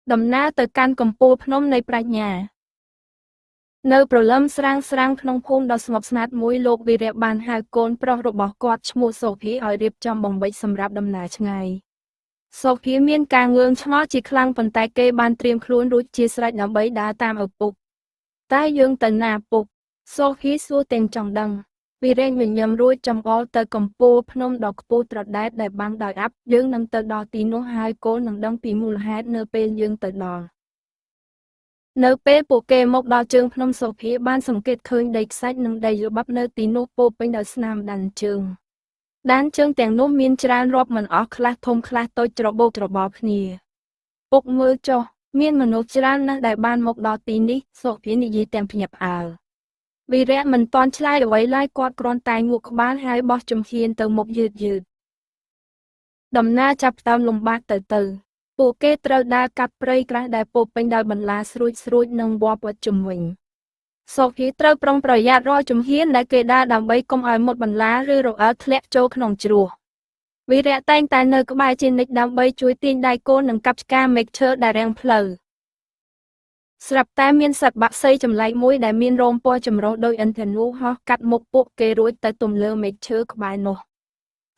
ដំណើរទៅកាន់កំពូលភ្នំនៃប្រាជ្ញានៅព្រលឹមស្រាងក្នុងភូមិដ៏ស្ងប់ស្ងាត់មួយលោកវីរៈបានហៅកូនប្រុសរបស់គាត់ឈ្មោះសូភីឲ្យរៀបចំបង្វិចសម្រាប់ដំណើរឆ្ងាយសូភីមានការងឿងឆ្ងល់ជាខ្លាំងប៉ុន្តែគេបានត្រៀមខ្លួនរួចជាស្រេចដើម្បីដើរតាមឪពុកតែយើងទៅណាពុកសូភីសួរទាំងចង់ដឹងវីរៈញញឹមរួចចង្អុលទៅកំពូលភ្នំដ៏ខ្ពស់ត្រដែតដែលបាំងដោយអ័ព្ទយើងនឹងទៅដល់ទីនោះហើយកូននឹងដឹងពីមូលហេតុនៅពេលយើងទៅដល់នៅពេលពួកគេមកដល់ជើងភ្នំសូភីបានសង្កេតឃើញដីខ្សាច់និងដីល្បាប់នៅទីនោះពោពេញដោយស្នាមដានជើងទាំងនោះមានច្រើនរាប់មិនអស់ខ្លះធំខ្លះតូចច្របូកច្របល់គ្នាពុកមើលចុះមានមនុស្សច្រើនណាស់ដែលបានមកដល់ទីនេះសូភីនិយាយទាំងភ្ញាក់ផ្អើលវីរៈមិនទាន់ឆ្លើយអ្វីឡើយគាត់គ្រាន់តែងក់ក្បាលហើយបោះជំហានទៅមុខយឺតដំណើរចាប់ផ្ដើមលំបាកទៅពួកគេត្រូវដើរកាត់ព្រៃក្រាស់ដែលពោពេញដោយបន្លាស្រួចនិងវល្លិជុំវិញសូភីត្រូវប្រុងប្រយ័ត្នរាល់ជំហានដែលគេដើរដើម្បីកុំឲ្យមុតបន្លាឬរអិលធ្លាក់ចូលក្នុងជ្រោះវីរៈតែងតែនៅក្បែរជានិច្ចដើម្បីជួយទាញដៃកូននិងកាប់ឆ្ការមែកឈើដែលរាំងផ្លូវស្រាប់តែមានសត្វបក្សីចម្លែកមួយដែលមានរោមពណ៌ចម្រុះដូចឥន្ធនូហោះកាត់មុខពួកគេរួចទៅទំលើមែកឈើក្បែរនោះ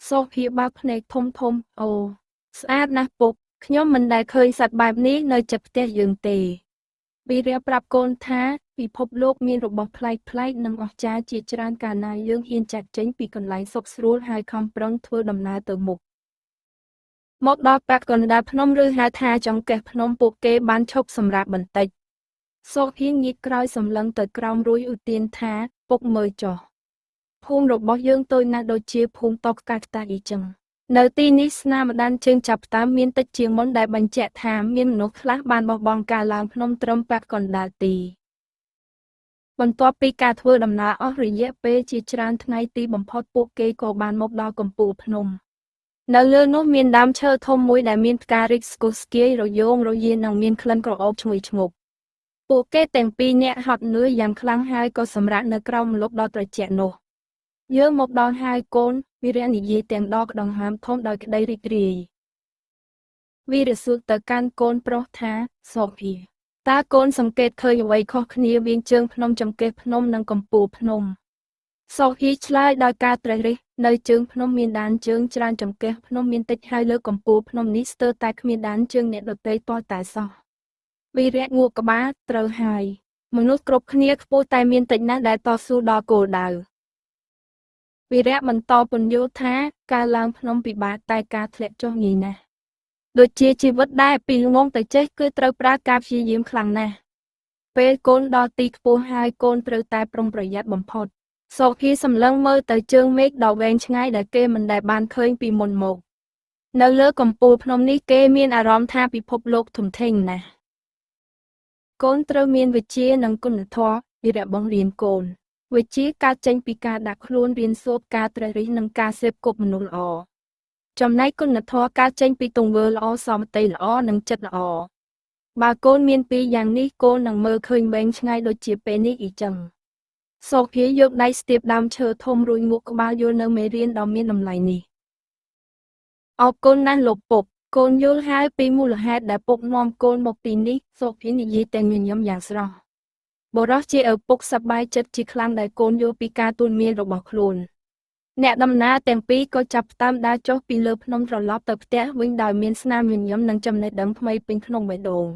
សូភីបើកភ្នែកធំអូស្អាតណាស់ពុកខ្ញុំមិនដែលឃើញសត្វបែបនេះនៅជិតផ្ទះយើងទេវីរៈប្រាប់កូនថាពិភពលោកមានរបស់ប្លែកនិងអស្ចារ្យជាច្រើនកាលណាយើងហ៊ានចាក់ចេញពីកន្លែងសុខស្រួលហើយខំប្រឹងធ្វើដំណើរទៅមុខមកដល់ពាក់កណ្ដាលភ្នំឬហៅថាចង្កេះភ្នំពួកគេបានឈប់សម្រាប់បន្តិចសូភីងៀតក្រោយសម្លឹងទៅក្រោមរួយឧទានថាពុកមើលចុះភូមិរបស់យើងតូចណាស់ដូចជាភូមិតកកាច់តាអ៊ីចឹងនៅទីនេះស្នាមម្ដានជើងចាប់ផ្ដើមមានតិចជាងមុនដែលបញ្ជាក់ថាមានមនុស្សខ្លះបានបោះបង់ការឡើងភ្នំត្រឹមពាក់កណ្ដាលទីបន្ទាប់ពីការធ្វើដំណើរអស់រយៈពេលជាច្រើនថ្ងៃទីបំផុតពួកគេក៏បានមកដល់កំពូលភ្នំនៅលើនោះមានដើមឈើធំមួយដែលមានផ្ការីកស្គុះស្គាយរយោងរយាននិងមានក្លិនក្រអូបឈ្ងុយឈ្ងប់ពួកគេទាំងពីរនាក់ហត់នឿយយ៉ាងខ្លាំងហើយក៏សម្រាកនៅក្រោមម្លប់ដ៏ត្រជាក់នោះយើងមកដល់ហើយកូនវីរៈនិយាយទាំងដកដង្ហើមធំដោយក្តីរីករាយវីរៈសួរទៅកាន់កូនប្រុសថាសូភីតើកូនសង្កេតឃើញអ្វីខុសគ្នាវាងជើងភ្នំចង្កេះភ្នំនិងកំពូលភ្នំសូភីឆ្លើយដោយការត្រេះរិះនៅជើងភ្នំមានដានជើងច្រើនចង្កេះភ្នំមានតិចហើយលើកំពូលភ្នំនេះស្ទើរតែគ្មានដានជើងអ្នកដទៃទាល់តែសោះវីរៈងក់ក្បាលត្រូវហើយមនុស្សគ្រប់គ្នាខ្ពស់តែមានតិចណាស់ដែលតស៊ូដល់គោលដៅវីរៈបន្តពន្យល់ថាការឡើងភ្នំពិបាកតែការធ្លាក់ចុះងាយណាស់ដូចជាជីវិតដែលពីងងទៅចេះគឺត្រូវប្រើការព្យាយាមខ្លាំងណាស់ពេលកូនដល់ទីខ្ពស់ហើយកូនត្រូវតែប្រុងប្រយ័ត្នបំផុតសូភីសម្លឹងមើលទៅជើងមេឃដ៏វែងឆ្ងាយដែលគេមិនដែលបានឃើញពីមុនមកនៅលើកំពូលភ្នំនេះគេមានអារម្មណ៍ថាពិភពលោកធំធេងណាស់កូនត្រូវមានវិជ្ជានិងគុណធម៌វីរៈបង្រៀនកូនវិជ្ជាកើតចេញពីការដាក់ខ្លួនរៀនសូត្រការត្រេះរិះនិងការសេពគប់មនុស្សល្អចំណែកគុណធម៌កើតចេញពីទង្វើល្អសមត្ថភាពល្អនិងចិត្តល្អបើកូនមានពីរយ៉ាងនេះកូននឹងមើលឃើញវែងឆ្ងាយដូចជាពេលនេះអ៊ីចឹងសូភីយកដៃស្ទាបដើមឈើធំរួចងក់ក្បាលយល់នៅមេរៀនដ៏មានតម្លៃនេះអរគុណណាស់លោកពុកកូនយល់ហើយពីមូលហេតុដែលពុកនាំកូនមកទីនេះសូភីនិយាយទាំងញញឹមយ៉ាងស្រស់បុរសជាឪពុកសប្បាយចិត្តជាខ្លាំងដែលកូនយល់ពីការទូន្មានរបស់ខ្លួនអ្នកដំណើរទាំងពីរក៏ចាប់ផ្ដើមដើរចុះពីលើភ្នំត្រឡប់ទៅផ្ទះវិញដោយមានស្នាមញញឹមនិងចំណេះដឹងថ្មីពេញក្នុងបេះដូង